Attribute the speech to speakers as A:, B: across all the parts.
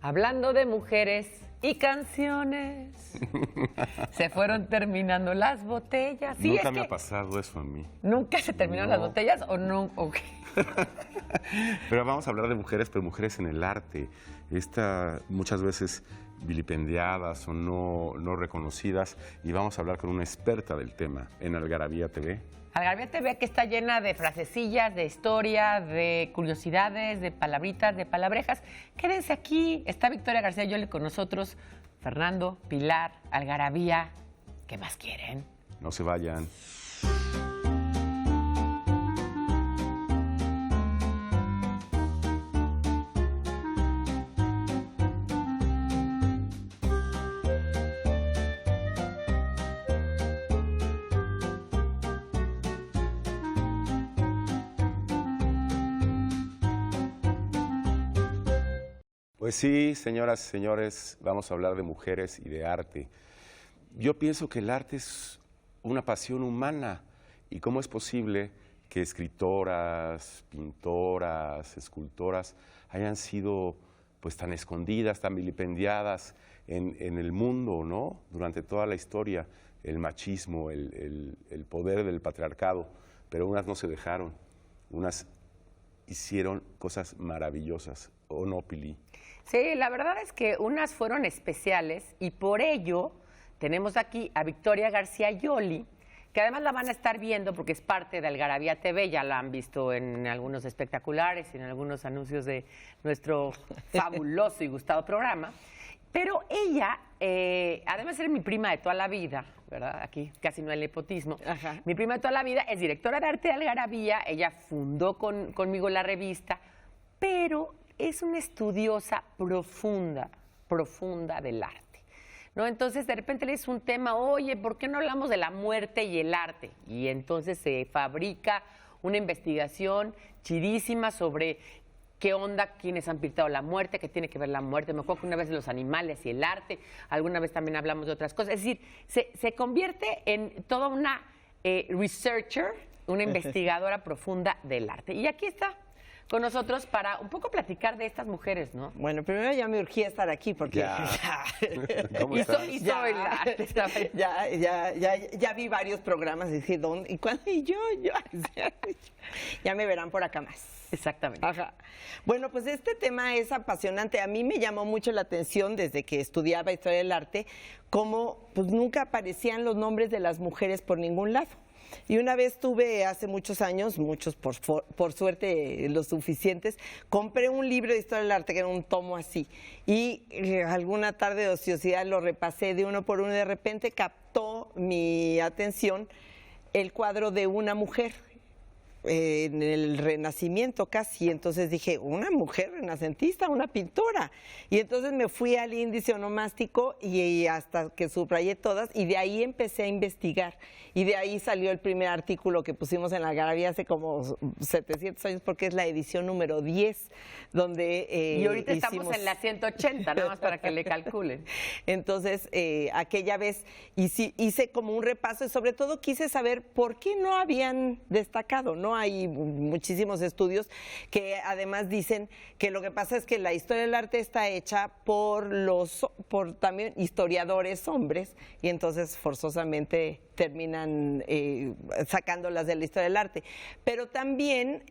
A: Hablando de mujeres y canciones, se fueron terminando las botellas. Sí,
B: Nunca me ha pasado eso a mí.
A: ¿Nunca se terminaron las botellas o no? Okay.
B: Pero vamos a hablar de mujeres, pero mujeres en el arte. Muchas veces vilipendiadas o no reconocidas. Y vamos a hablar con una experta del tema en Algarabía TV.
A: Algarabía TV, que está llena de frasecillas, de historia, de curiosidades, de palabritas, de palabrejas. Quédense aquí. Está Victoria García Yoli con nosotros, Fernando, Pilar, Algarabía. ¿Qué más quieren?
B: No se vayan. Pues sí, señoras y señores, vamos a hablar de mujeres y de arte. Yo pienso que el arte es una pasión humana y cómo es posible que escritoras, pintoras, escultoras hayan sido pues tan escondidas, tan vilipendiadas en el mundo, ¿no? Durante toda la historia, el machismo, el poder del patriarcado, pero unas no se dejaron, unas hicieron cosas maravillosas, ¿o no, Pili?
A: Sí, la verdad es que unas fueron especiales y por ello tenemos aquí a Victoria García Yoli, que además la van a estar viendo porque es parte de Algarabía TV, ya la han visto en algunos espectaculares y en algunos anuncios de nuestro fabuloso y gustado programa. Pero ella, además de ser mi prima de toda la vida, ¿verdad? Aquí casi no hay nepotismo. Ajá. Mi prima de toda la vida es directora de arte de Algarabía, ella fundó conmigo la revista, pero es una estudiosa profunda del arte, ¿no? Entonces, de repente le dice un tema, oye, ¿por qué no hablamos de la muerte y el arte? Y entonces se fabrica una investigación chidísima sobre qué onda, quiénes han pintado la muerte, qué tiene que ver la muerte. Me acuerdo que una vez de los animales y el arte, alguna vez también hablamos de otras cosas. Es decir, se convierte en toda una researcher, una investigadora profunda del arte. Y aquí está con nosotros para un poco platicar de estas mujeres, ¿no?
C: Bueno, primero ya me urgía estar aquí porque
B: ¿Cómo estás?
C: Ya vi varios programas y dije, ¿dónde? ¿Y cuándo? Y yo, ya me verán por acá más.
A: Exactamente.
C: Ajá. Bueno, pues este tema es apasionante. A mí me llamó mucho la atención desde que estudiaba Historia del Arte, cómo pues nunca aparecían los nombres de las mujeres por ningún lado. Y una vez tuve, hace muchos años, muchos por suerte los suficientes, compré un libro de Historia del Arte que era un tomo así. Y alguna tarde de ociosidad lo repasé de uno por uno y de repente captó mi atención el cuadro de una mujer en el Renacimiento casi. Entonces dije, una mujer renacentista, una pintora. Y entonces me fui al índice onomástico y hasta que subrayé todas y de ahí empecé a investigar. Y de ahí salió el primer artículo que pusimos en Algarabía hace como 700 años porque es la edición número 10 donde
A: y ahorita estamos en la 180, nada más para que le calculen.
C: Entonces, aquella vez hice como un repaso y sobre todo quise saber por qué no habían destacado, ¿no? Hay muchísimos estudios que además dicen que lo que pasa es que la historia del arte está hecha por también historiadores hombres y entonces forzosamente terminan sacándolas de la historia del arte. Pero también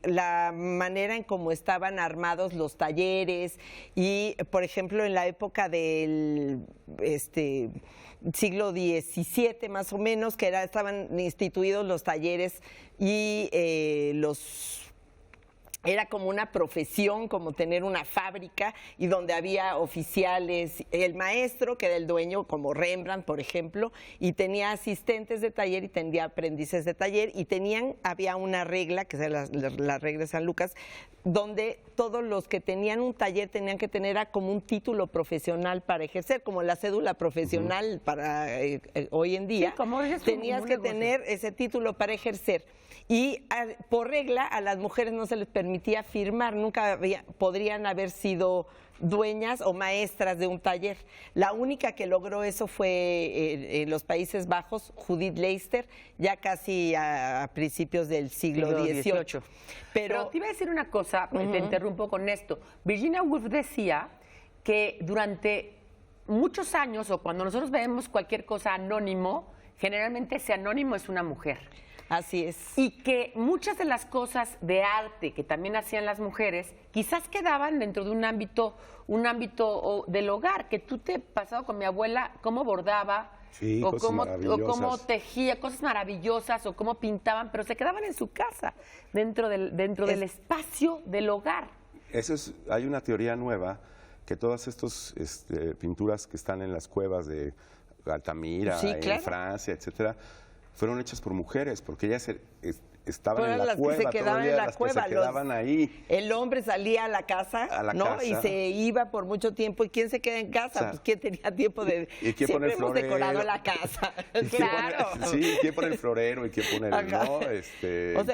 C: la manera en cómo estaban armados los talleres y, por ejemplo, en la época del siglo XVII más o menos, que estaban instituidos los talleres y era como una profesión, como tener una fábrica y donde había oficiales, el maestro que era el dueño, como Rembrandt, por ejemplo, y tenía asistentes de taller y tenía aprendices de taller y había una regla, que es la regla de San Lucas, donde todos los que tenían un taller tenían que tener como un título profesional para ejercer, como la cédula profesional para hoy en día, sí, tenías que tener ese título para ejercer. Y por regla a las mujeres no se les permitía firmar, nunca podrían haber sido dueñas o maestras de un taller. La única que logró eso fue en los Países Bajos, Judith Leister, ya casi a principios del siglo XVIII.
A: Pero te iba a decir una cosa. cosa, te interrumpo con esto. Virginia Woolf decía que durante muchos años, o cuando nosotros vemos cualquier cosa anónimo, generalmente ese anónimo es una mujer.
C: Así es.
A: Y que muchas de las cosas de arte que también hacían las mujeres, quizás quedaban dentro de un ámbito del hogar, que tú te pasado con mi abuela, cómo bordaba,
B: Sí,
A: o
B: cosas
A: cómo
B: maravillosas.
A: tejía, cosas maravillosas, o cómo pintaban, pero se quedaban en su casa, dentro del espacio del hogar.
B: Hay una teoría nueva que todas estas pinturas que están en las cuevas de Altamira,
C: Sí, claro.
B: en Francia, etcétera, fueron hechas por mujeres, porque ellas estaban
C: Fueron
B: en la
C: las que
B: cueva,
C: se quedaban
B: todavía
C: en la
B: las
C: cueva,
B: que se quedaban ahí.
C: El hombre salía a la casa, ¿no? Y se iba por mucho tiempo. ¿Y quién se queda en casa?
B: O sea,
C: pues quién tenía tiempo de...
B: ¿y quién pone
C: Siempre
B: el
C: hemos
B: florero?
C: decorado la casa.
B: ¿Y quién
C: Claro.
B: sí, quién pone el florero y quién pone el,
C: Ajá.
B: ¿no?
C: O sea,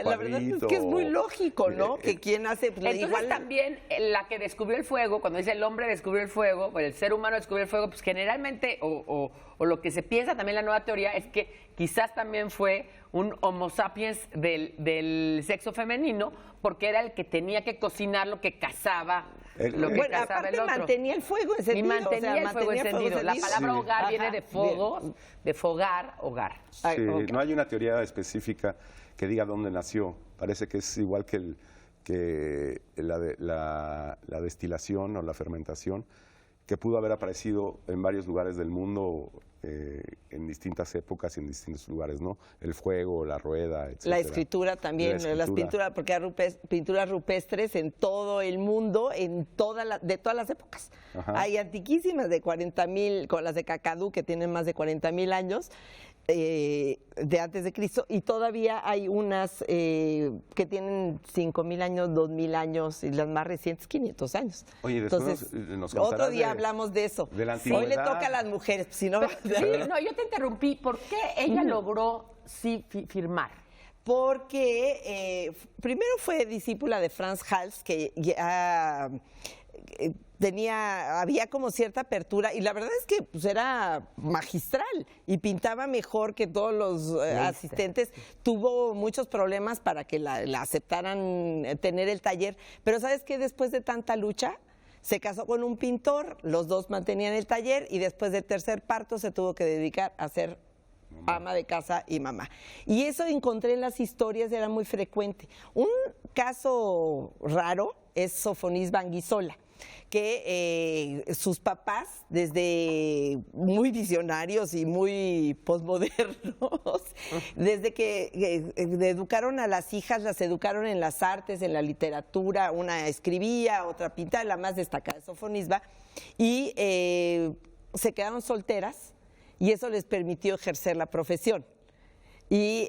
B: el
C: la verdad es
B: cuadrito.
C: que es muy lógico, ¿no? Que quien hace... pues,
A: Entonces
C: igual
A: también la que descubrió el fuego, cuando dice el hombre descubrió el fuego, o el ser humano descubrió el fuego, pues generalmente, o lo que se piensa también la nueva teoría es que quizás también fue un homo sapiens del sexo femenino, porque era el que tenía que cocinar lo que cazaba, lo que
C: Bueno,
A: cazaba
C: aparte
A: el otro.
C: mantenía el fuego encendido.
A: Y mantenía el fuego encendido. La palabra
B: Sí.
A: hogar viene
C: Ajá,
A: de fuego,
C: bien.
A: de fogar, hogar.
B: Sí,
C: Ay, ok.
B: no hay una teoría específica que diga dónde nació. Parece que es igual que la destilación o la fermentación, que pudo haber aparecido en varios lugares del mundo en distintas épocas y en distintos lugares, ¿no? El fuego, la rueda, etc.
C: La escritura también,
B: La
C: las
B: escritura.
C: pinturas, porque hay pinturas rupestres en todo el mundo, de todas las épocas.
B: Ajá.
C: Hay antiquísimas de 40,000, con las de Cacadú, que tienen más de 40,000 años, de antes de Cristo, y todavía hay unas que tienen 5,000 años, 2,000 años, y las más recientes 500 años.
B: Oye, después
C: Entonces,
B: nos
C: otro
B: contarás
C: día
B: de-
C: hablamos de eso.
B: de la
C: Hoy le
B: antigüedad.
C: toca a las mujeres, si no...
A: Sí, no, yo te interrumpí. ¿Por qué ella logró firmar?
C: Porque primero fue discípula de Franz Hals, que ya había como cierta apertura, y la verdad es que pues, era magistral y pintaba mejor que todos los asistentes. Tuvo muchos problemas para que la aceptaran tener el taller, pero ¿sabes qué? Después de tanta lucha, se casó con un pintor, los dos mantenían el taller, y después del tercer parto se tuvo que dedicar a ser ama de casa y mamá. Y eso encontré en las historias, era muy frecuente. Un caso raro es Sofonisba Anguissola, que sus papás, desde muy visionarios y muy posmodernos, desde que educaron a las hijas, las educaron en las artes, en la literatura, una escribía, otra pintaba, la más destacada es Sofonisba, y se quedaron solteras, y eso les permitió ejercer la profesión. Y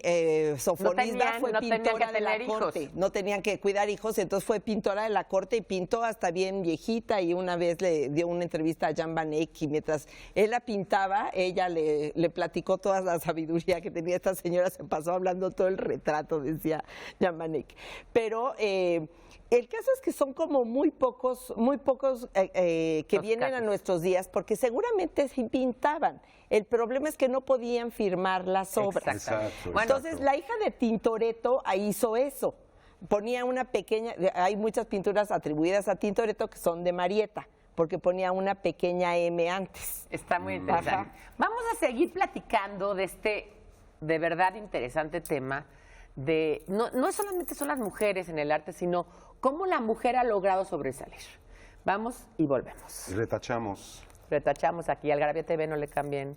C: Sofonisba fue pintora de la corte, no tenían que cuidar hijos, entonces fue pintora de la corte y pintó hasta bien viejita, y una vez le dio una entrevista a Jan van Eyck, y mientras él la pintaba, ella le platicó toda la sabiduría que tenía esta señora, se pasó hablando todo el retrato, decía Jan van Eyck. Pero el caso es que son como muy pocos que vienen a nuestros días, porque seguramente sí pintaban. El problema es que no podían firmar las obras.
B: Exacto.
A: Bueno,
C: Entonces, la hija de Tintoretto hizo eso. Ponía una pequeña, hay muchas pinturas atribuidas a Tintoretto que son de Marietta, porque ponía una pequeña M antes.
A: Está muy interesante.
C: Ajá.
A: Vamos a seguir platicando de este de verdad interesante tema de no solamente son las mujeres en el arte, sino cómo la mujer ha logrado sobresalir. Vamos y volvemos.
B: Retachamos.
A: Retachamos aquí, Algarabía TV, no le cambien.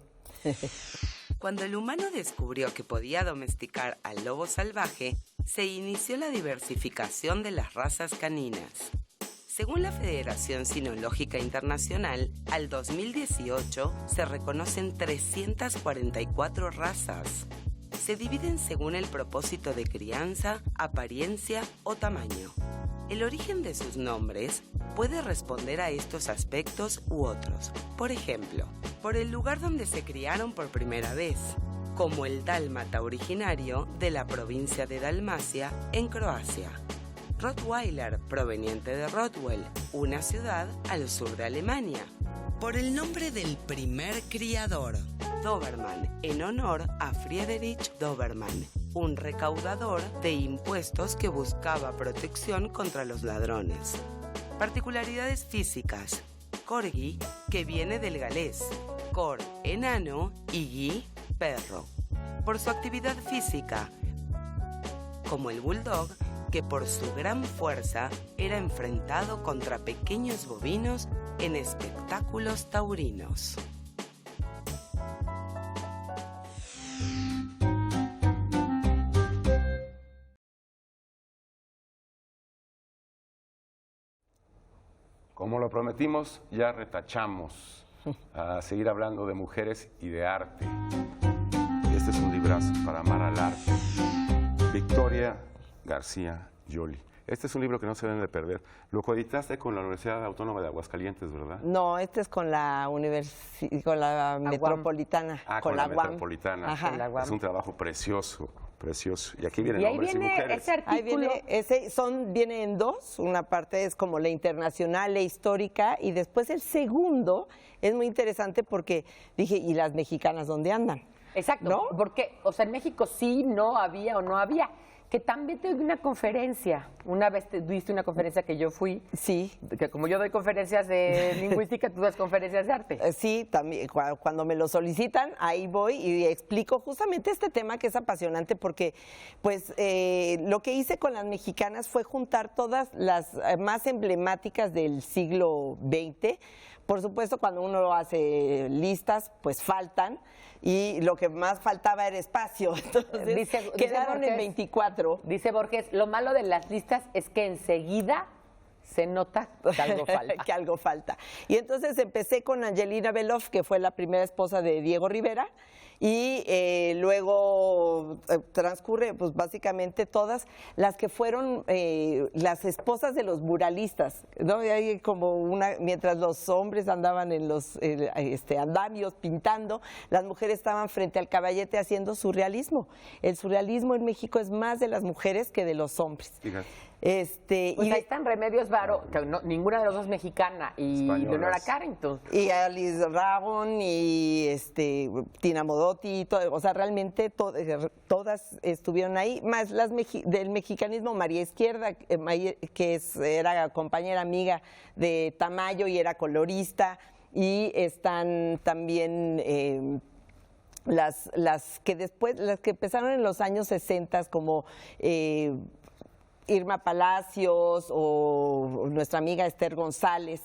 D: Cuando el humano descubrió que podía domesticar al lobo salvaje, se inició la diversificación de las razas caninas. Según la Federación Cinológica Internacional, al 2018 se reconocen 344 razas. Se dividen según el propósito de crianza, apariencia o tamaño. El origen de sus nombres puede responder a estos aspectos u otros. Por ejemplo, por el lugar donde se criaron por primera vez, como el dálmata originario de la provincia de Dalmacia, en Croacia. Rottweiler, proveniente de Rottweil, una ciudad al sur de Alemania. Por el nombre del primer criador, Doberman, en honor a Friedrich Doberman, un recaudador de impuestos que buscaba protección contra los ladrones. Particularidades físicas: corgi, que viene del galés, cor, enano, y gui, perro. Por su actividad física, como el bulldog, que por su gran fuerza era enfrentado contra pequeños bovinos en espectáculos taurinos.
B: Como lo prometimos, ya retachamos a seguir hablando de mujeres y de arte. Este es un librazo para amar al arte. Victoria García Yoli. Este es un libro que no se deben de perder. Lo coeditaste con la Universidad Autónoma de Aguascalientes, ¿verdad?
C: No, este es con la Metropolitana.
B: Con la
C: UAM.
B: Metropolitana.
C: Ajá.
B: Es un trabajo precioso, precioso. Y aquí vienen
A: Y ahí
B: hombres y
A: viene
B: mujeres.
A: ese artículo.
C: Viene en dos. Una parte es como la internacional, la histórica, y después el segundo es muy interesante porque dije, ¿y las mexicanas dónde andan?
A: Exacto,
C: ¿No?
A: porque, o sea, en México sí, no había o no había. Que también te doy una conferencia. Una vez te diste una conferencia que yo fui.
C: Sí.
A: Que como yo doy conferencias de lingüística, tú das conferencias de arte.
C: Sí, también cuando me lo solicitan, ahí voy y explico justamente este tema que es apasionante porque pues lo que hice con las mexicanas fue juntar todas las más emblemáticas del siglo XX. Por supuesto, cuando uno hace listas, pues faltan, y lo que más faltaba era espacio. Entonces, quedaron en 24.
A: Dice Borges, lo malo de las listas es que enseguida se nota que algo falta.
C: Que algo falta. Y entonces empecé con Angelina Beloff, que fue la primera esposa de Diego Rivera, y luego transcurre, pues básicamente todas las que fueron las esposas de los muralistas, ¿no? Y ahí como mientras los hombres andaban en los andamios pintando, las mujeres estaban frente al caballete haciendo surrealismo. El surrealismo en México es más de las mujeres que de los hombres.
B: Fíjate.
A: Pues ahí están Remedios Varo, que ninguna de las dos mexicana, y
B: Españolas.
A: Leonora Carrington.
C: Y Alice Rabon y Tina Modotti, o sea, realmente todas estuvieron ahí, más las del mexicanismo, María Izquierda, que era compañera amiga de Tamayo y era colorista, y están también las que empezaron en los años 60 como Irma Palacios o nuestra amiga Esther González,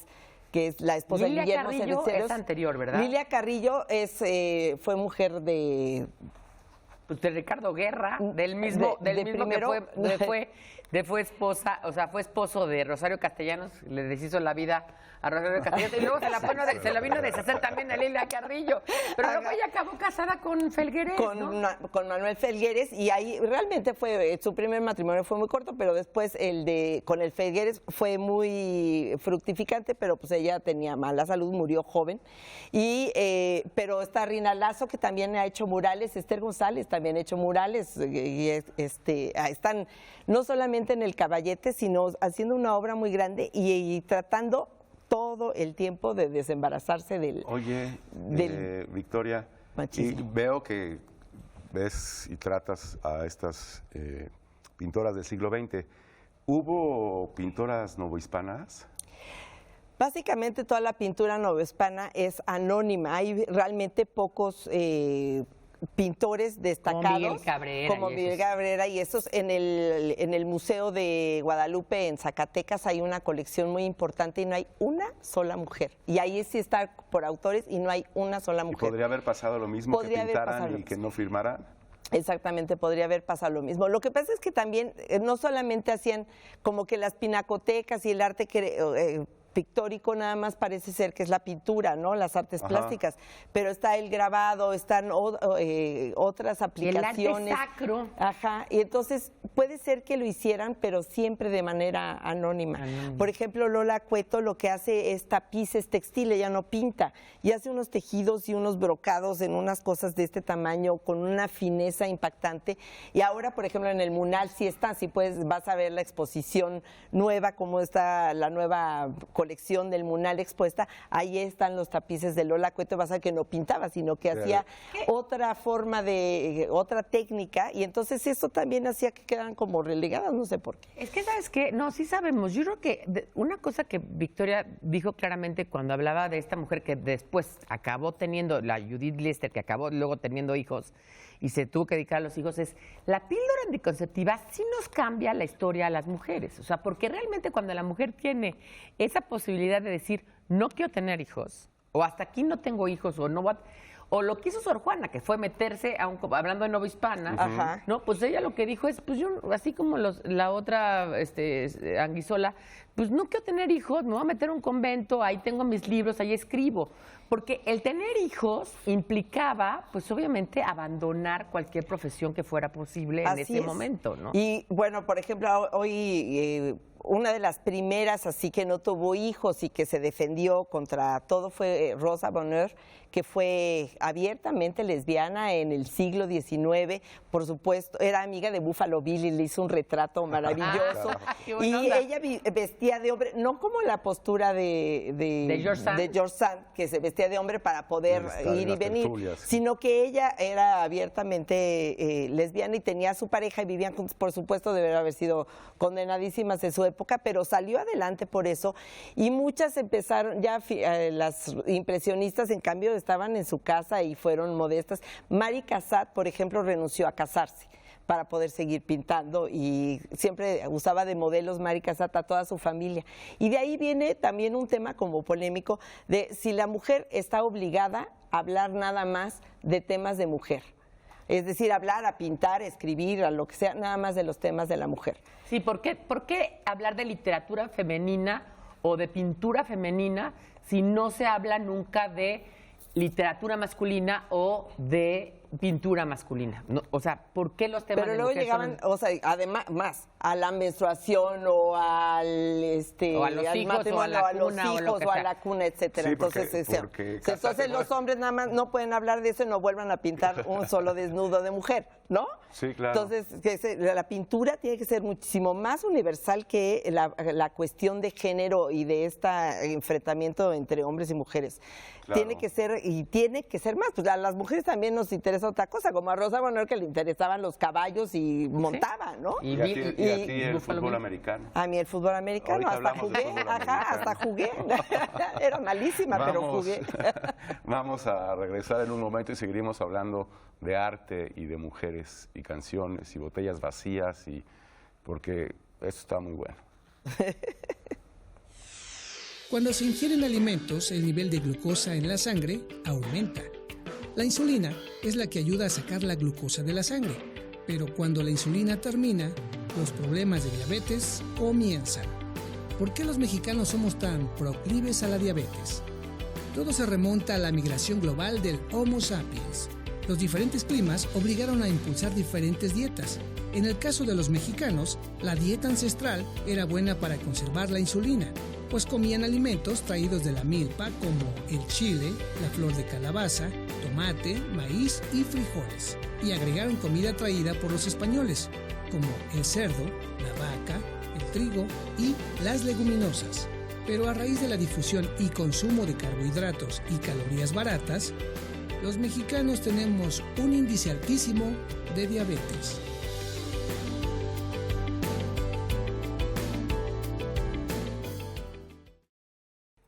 C: que es la esposa de Guillermo
A: Carrillo
C: Cereceros.
A: es anterior, ¿verdad?
C: Lilia Carrillo fue mujer de
A: Ricardo Guerra, del mismo
C: primero,
A: que fue esposa, o sea, fue esposo de Rosario Castellanos, le deshizo la vida a Rosario Castellanos y luego se la vino a deshacer también a Lilia Carrillo. Pero luego ella acabó casada con Felgueres,
C: con Manuel Felgueres, y ahí realmente su primer matrimonio fue muy corto, pero después con el Felgueres fue muy fructificante, pero pues ella tenía mala salud, murió joven. Pero está Rina Lazo, que también ha hecho murales, Esther González también ha hecho murales, y están no solamente en el Caballete, sino haciendo una obra muy grande y tratando todo el tiempo de desembarazarse del...
B: Oye, Victoria,
C: machismo.
B: y veo que ves y tratas a estas pintoras del siglo XX. ¿Hubo pintoras novohispanas?
C: Básicamente toda la pintura novohispana es anónima. Hay realmente pocos pintores destacados como Miguel Cabrera y esos en el Museo de Guadalupe en Zacatecas hay una colección muy importante y no hay una sola mujer, y ahí sí está por autores y no hay una sola mujer.
B: ¿Y podría haber pasado lo mismo, que pintaran y que no firmaran?
C: Exactamente, podría haber pasado lo mismo. Lo que pasa es que también no solamente hacían como que las pinacotecas y el arte pictórico nada más parece ser que es la pintura, ¿no? Las artes plásticas, pero está el grabado, están otras aplicaciones.
A: Y el arte sacro.
C: Ajá, y entonces puede ser que lo hicieran, pero siempre de manera anónima. Por ejemplo, Lola Cueto lo que hace es tapices textiles, ella no pinta, y hace unos tejidos y unos brocados en unas cosas de este tamaño con una fineza impactante. Y ahora, por ejemplo, en el Munal sí está, si puedes, vas a ver la exposición nueva, cómo está la nueva colección colección del Munal expuesta, ahí están los tapices de Lola Cueto. Vas a que no pintaba, sino que hacía otra forma otra técnica, y entonces eso también hacía que quedaran como relegadas, no sé por qué.
A: Es que, ¿sabes qué? No, sí sabemos. Yo creo que una cosa que Victoria dijo claramente cuando hablaba de esta mujer que después acabó teniendo, la Judith Lister, que acabó luego teniendo hijos y se tuvo que dedicar a los hijos, es la píldora anticonceptiva sí nos cambia la historia a las mujeres. O sea, porque realmente cuando la mujer tiene esa posibilidad de decir, no quiero tener hijos, o hasta aquí no tengo hijos, o no va... O lo que hizo Sor Juana, que fue meterse, hablando de Nova Hispana, ¿no? Pues ella lo que dijo es, pues yo, así como la otra Anguisola, pues no quiero tener hijos, me voy a meter a un convento, ahí tengo mis libros, ahí escribo. Porque el tener hijos implicaba, pues obviamente, abandonar cualquier profesión que fuera posible en ese momento, ¿no?
C: Y bueno, por ejemplo, hoy una de las primeras así que no tuvo hijos y que se defendió contra todo fue Rosa Bonheur, que fue abiertamente lesbiana en el siglo XIX, por supuesto, era amiga de Buffalo Bill y le hizo un retrato maravilloso. Y ella vestía de hombre, no como la postura de George Sand, que se vestía de hombre para poder ir y venir, sino que ella era abiertamente lesbiana y tenía a su pareja y vivían juntos. Por supuesto, debería haber sido condenadísimas en su época, pero salió adelante por eso, y muchas empezaron, ya las impresionistas en cambio estaban en su casa y fueron modestas. Mary Cassatt, por ejemplo, renunció a casarse para poder seguir pintando y siempre usaba de modelos Mary Cassatt a toda su familia. Y de ahí viene también un tema como polémico de si la mujer está obligada a hablar nada más de temas de mujer. Es decir, hablar, a pintar, a escribir, a lo que sea, nada más de los temas de la mujer.
A: Sí, ¿por qué hablar de literatura femenina o de pintura femenina si no se habla nunca de literatura masculina o de pintura masculina? No, o sea, ¿por qué los temas
C: Pero
A: de
C: luego
A: mujer
C: llegaban, o sea, además, más a la menstruación o al
A: o a los
C: al
A: hijos,
C: matrimonio,
A: o a la
C: o a los
A: cuna,
C: hijos,
A: o lo que
C: o a
A: sea.
C: la cuna, etcétera.
B: Sí,
C: Entonces, entonces los hombres nada más no pueden hablar de eso y no vuelvan a pintar un solo desnudo de mujer, ¿no?
B: Sí, claro.
C: Entonces, la pintura tiene que ser muchísimo más universal que la cuestión de género y de este enfrentamiento entre hombres y mujeres.
B: Claro.
C: Tiene que ser más. Pues a las mujeres también nos interesa otra cosa, como a Rosa Bonheur, que le interesaban los caballos y montaba, ¿no?
B: Y a ti el fútbol americano.
C: A mí el fútbol americano,
B: Ahorita
C: hasta jugué, hasta jugué. Era malísima, pero jugué.
B: Vamos a regresar en un momento y seguiremos hablando de arte y de mujeres y canciones y botellas vacías, porque esto está muy bueno.
E: Cuando se ingieren alimentos, el nivel de glucosa en la sangre aumenta. La insulina es la que ayuda a sacar la glucosa de la sangre, pero cuando la insulina termina, los problemas de diabetes comienzan. ¿Por qué los mexicanos somos tan proclives a la diabetes? Todo se remonta a la migración global del Homo sapiens. Los diferentes climas obligaron a impulsar diferentes dietas. En el caso de los mexicanos, la dieta ancestral era buena para conservar la insulina, pues comían alimentos traídos de la milpa como el chile, la flor de calabaza, tomate, maíz y frijoles. Y agregaron comida traída por los españoles, como el cerdo, la vaca, el trigo y las leguminosas. Pero a raíz de la difusión y consumo de carbohidratos y calorías baratas, los mexicanos tenemos un índice altísimo de diabetes.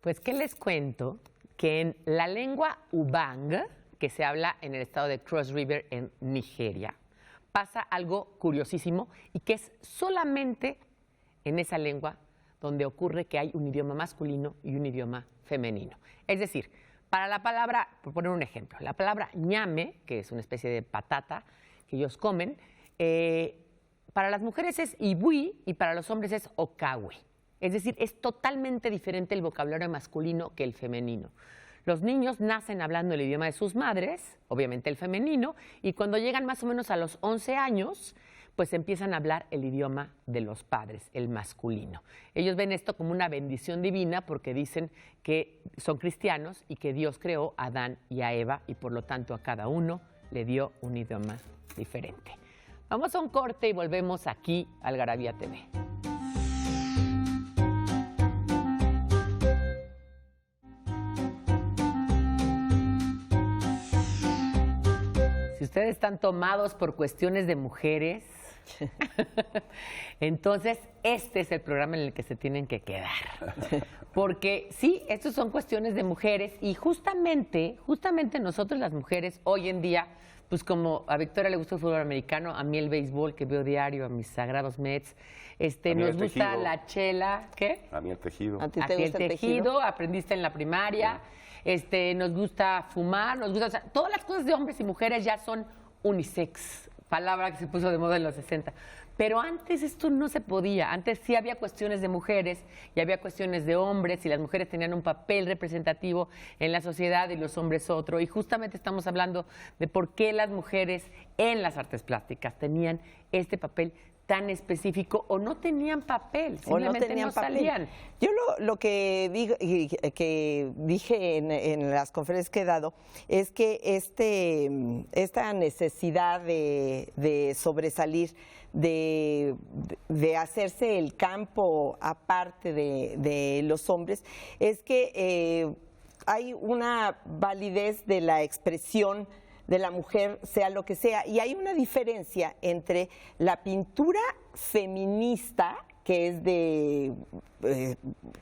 A: Pues, ¿qué les cuento? Que en la lengua Ubang, que se habla en el estado de Cross River en Nigeria, pasa algo curiosísimo y que es solamente en esa lengua donde ocurre que hay un idioma masculino y un idioma femenino. Es decir, para la palabra, por poner un ejemplo, la palabra ñame, que es una especie de patata que ellos comen, para las mujeres es ibui y para los hombres es okawe. Es decir, es totalmente diferente el vocabulario masculino que el femenino. Los niños nacen hablando el idioma de sus madres, obviamente el femenino, y cuando llegan más o menos a los 11 años, pues empiezan a hablar el idioma de los padres, el masculino. Ellos ven esto como una bendición divina porque dicen que son cristianos y que Dios creó a Adán y a Eva y por lo tanto a cada uno le dio un idioma diferente. Vamos a un corte y volvemos aquí al Algarabía TV. Si ustedes están tomados por cuestiones de mujeres, entonces este es el programa en el que se tienen que quedar. Porque sí, estos son cuestiones de mujeres y justamente nosotros las mujeres hoy en día, pues como a Victoria le gusta el fútbol americano, a mí el béisbol que veo diario, a mis sagrados Mets, nos gusta la chela, ¿qué?
B: A mí el tejido.
C: ¿A ti
A: A
C: te
A: ti
C: gusta
A: el tejido, aprendiste en la primaria, nos gusta fumar, nos gusta, o sea, todas las cosas de hombres y mujeres ya son unisex, palabra que se puso de moda en los 60. Pero antes esto no se podía, antes sí había cuestiones de mujeres y había cuestiones de hombres y las mujeres tenían un papel representativo en la sociedad y los hombres otro. Y justamente estamos hablando de por qué las mujeres en las artes plásticas tenían este papel tan específico o no tenían papel, simplemente no salían.
C: Yo lo que dije en las conferencias que he dado es que esta necesidad de sobresalir, de hacerse el campo aparte de los hombres, es que hay una validez de la expresión de la mujer, sea lo que sea. Y hay una diferencia entre la pintura feminista, que es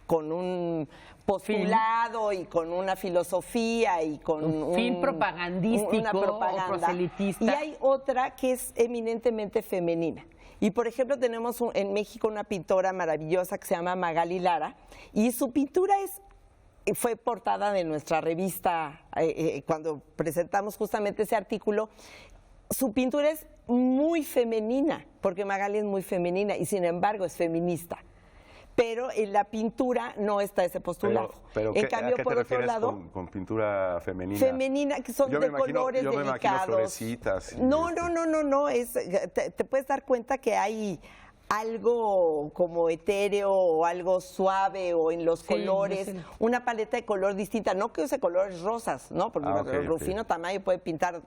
C: con un postulado y con una filosofía y con
A: un fin propagandístico,
C: una propaganda,
A: o proselitista.
C: Y hay otra que es eminentemente femenina. Y por ejemplo tenemos en México una pintora maravillosa que se llama Magali Lara, y su pintura fue portada de nuestra revista cuando presentamos justamente ese artículo. Su pintura es muy femenina, porque Magali es muy femenina y sin embargo es feminista. Pero en la pintura no está ese postulado.
B: Pero
C: en cambio,
B: ¿a qué
C: por
B: te
C: otro
B: refieres
C: lado,
B: con pintura femenina?
C: Femenina, que son de colores
B: yo me imagino
C: delicados.
B: florecitas.
C: No, te puedes dar cuenta que hay algo como etéreo o algo suave o en los colores, una paleta de color distinta, no que use colores rosas, ¿no? Porque Rufino Tamayo puede pintar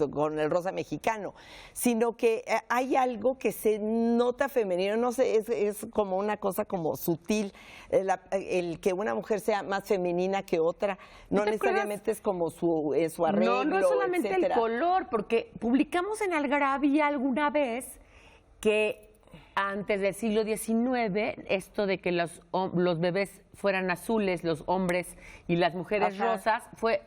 C: con el rosa mexicano, sino que hay algo que se nota femenino, no sé, es como una cosa como sutil, el que una mujer sea más femenina que otra, no necesariamente es como su arreglo,
A: no es solamente
C: etcétera.
A: el color, porque publicamos en Algarabía alguna vez que antes del siglo XIX, esto de que los bebés fueran azules, los hombres y las mujeres rosas, fue,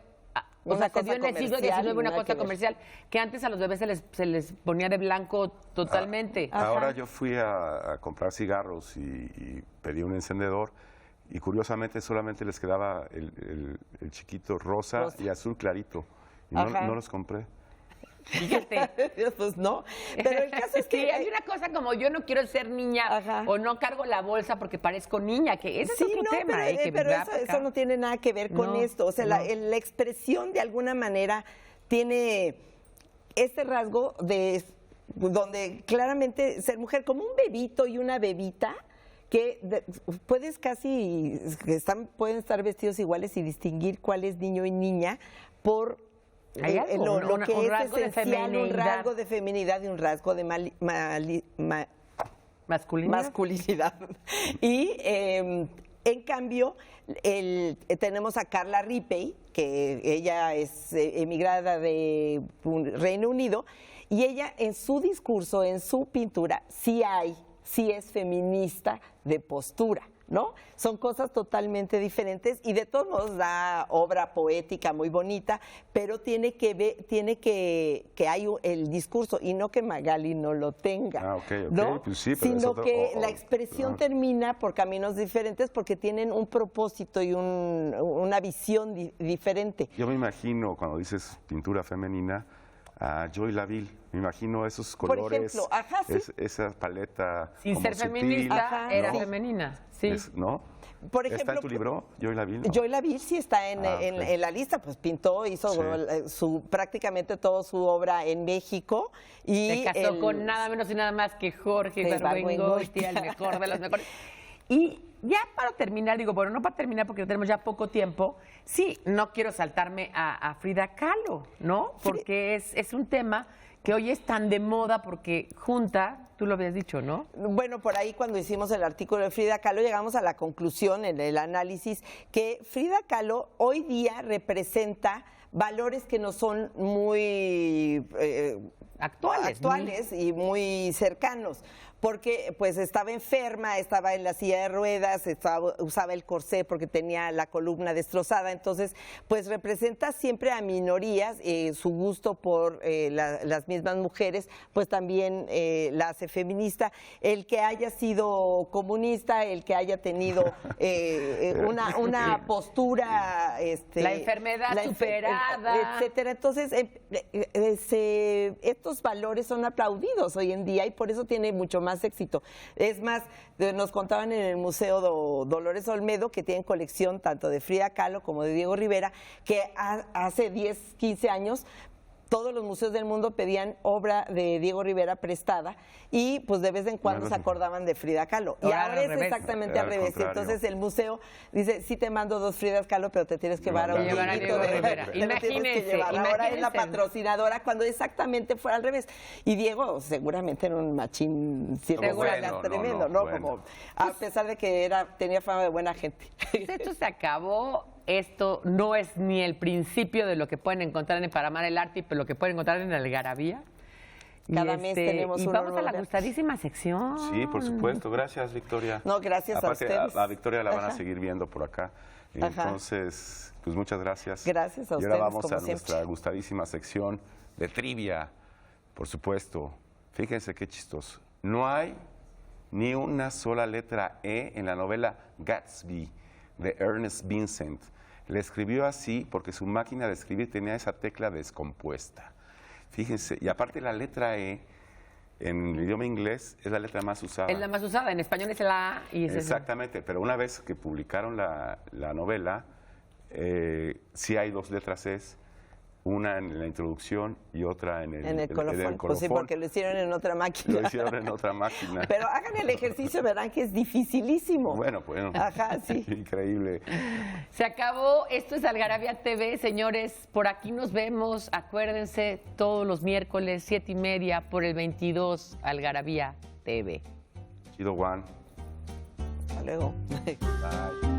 A: o sea, se dio en el siglo XIX una cosa comercial, que antes a los bebés se les ponía de blanco totalmente.
B: Ahora yo fui a comprar cigarros y pedí un encendedor y curiosamente solamente les quedaba el chiquito rosa y azul clarito. Y no los compré.
A: Fíjate.
C: Pues no, pero el caso es que
A: sí, hay una cosa como yo no quiero ser niña o no cargo la bolsa porque parezco niña, que ese es otro tema.
C: Pero eso no tiene nada que ver con esto. O sea, la expresión de alguna manera tiene este rasgo donde claramente ser mujer, como un bebito y una bebita, que puedes pueden estar vestidos iguales y distinguir cuál es niño y niña por
A: ¿hay algo?
C: Lo que
A: un
C: es
A: rasgo
C: esencial,
A: de
C: un rasgo de feminidad y un rasgo de masculinidad. Y en cambio, tenemos a Carla Rippey, que ella es emigrada de Reino Unido, y ella en su discurso, en su pintura, sí es feminista de postura, ¿no? Son cosas totalmente diferentes y de todos modos da obra poética muy bonita, pero tiene que hay el discurso y no que Magali no lo tenga, ¿no?
B: Pues sí, pero
C: sino que la expresión termina por caminos diferentes porque tienen un propósito y una visión diferente.
B: Yo me imagino cuando dices pintura femenina a Joy Laville, me imagino esos colores,
C: por ejemplo,
B: esa paleta
A: sin
B: como
A: ser
B: sutil,
A: feminista, era
B: ¿no?
A: femenina, sí.
B: ¿No?
C: Por ejemplo,
B: ¿está en tu libro, Joy Laville? ¿No?
C: Joy Laville sí está en la lista, pues pintó, hizo prácticamente toda su obra en México. Y
A: se casó con nada menos y nada más que Jorge Ibargüengoitia, el mejor de los mejores. Y ya para terminar, bueno, no para terminar porque tenemos ya poco tiempo, sí, no quiero saltarme a Frida Kahlo, ¿no? Porque es un tema que hoy es tan de moda porque junta, tú lo habías dicho, ¿no?
C: Bueno, por ahí cuando hicimos el artículo de Frida Kahlo llegamos a la conclusión en el análisis que Frida Kahlo hoy día representa valores que no son muy actuales y muy cercanos, porque pues estaba enferma, estaba en la silla de ruedas, usaba el corsé porque tenía la columna destrozada, entonces pues representa siempre a minorías, su gusto por las mismas mujeres pues también la hace feminista. El que haya sido comunista, el que haya tenido una postura
A: la enfermedad superada,
C: etcétera. Entonces estos valores son aplaudidos hoy en día y por eso tiene mucho más éxito. Es más, nos contaban en el Museo Dolores Olmedo que tienen colección tanto de Frida Kahlo como de Diego Rivera, que hace 10, 15 años todos los museos del mundo pedían obra de Diego Rivera prestada y pues de vez en cuando se acordaban de Frida Kahlo. Y ahora es exactamente al revés. Entonces el museo dice, sí te mando 2 Fridas Kahlo, pero te tienes que llevar a un
A: Diego Rivera.
C: Imagínense. Ahora es la patrocinadora cuando exactamente fue al revés. Y Diego seguramente era un machín tremendo, ¿no? Como, a pesar de que tenía fama de buena gente.
A: Esto se acabó. Esto no es ni el principio de lo que pueden encontrar en Para Amar el Arte, pero lo que pueden encontrar en Algarabía.
C: Cada mes tenemos
A: uno. Y vamos a la gustadísima sección.
B: Sí, por supuesto. Gracias, Victoria.
C: No, gracias a ustedes.
B: A Victoria la van a seguir viendo por acá. Entonces, pues muchas gracias.
C: Gracias a ustedes.
B: Y ahora vamos a
C: siempre.
B: nuestra gustadísima sección de trivia. Por supuesto. Fíjense qué chistoso. No hay ni una sola letra E en la novela Gatsby de Ernest Vincent. Le escribió así porque su máquina de escribir tenía esa tecla descompuesta. Fíjense, y aparte la letra E en el idioma inglés es la letra más usada.
A: Es la más usada, en español es la A. Y es
B: exactamente, pero una vez que publicaron la novela, sí hay 2 letras E, una en la introducción y otra en el colofón.
C: Pues sí, porque lo hicieron en otra máquina.
B: Lo hicieron en otra máquina.
C: Pero hagan el ejercicio, verán que es dificilísimo.
B: Bueno.
C: Ajá, sí.
B: Increíble.
A: Se acabó. Esto es Algarabía TV, señores. Por aquí nos vemos. Acuérdense, todos los miércoles, 7:30 por el 22, Algarabía TV.
B: Chido, Juan.
C: Hasta luego.
B: Bye.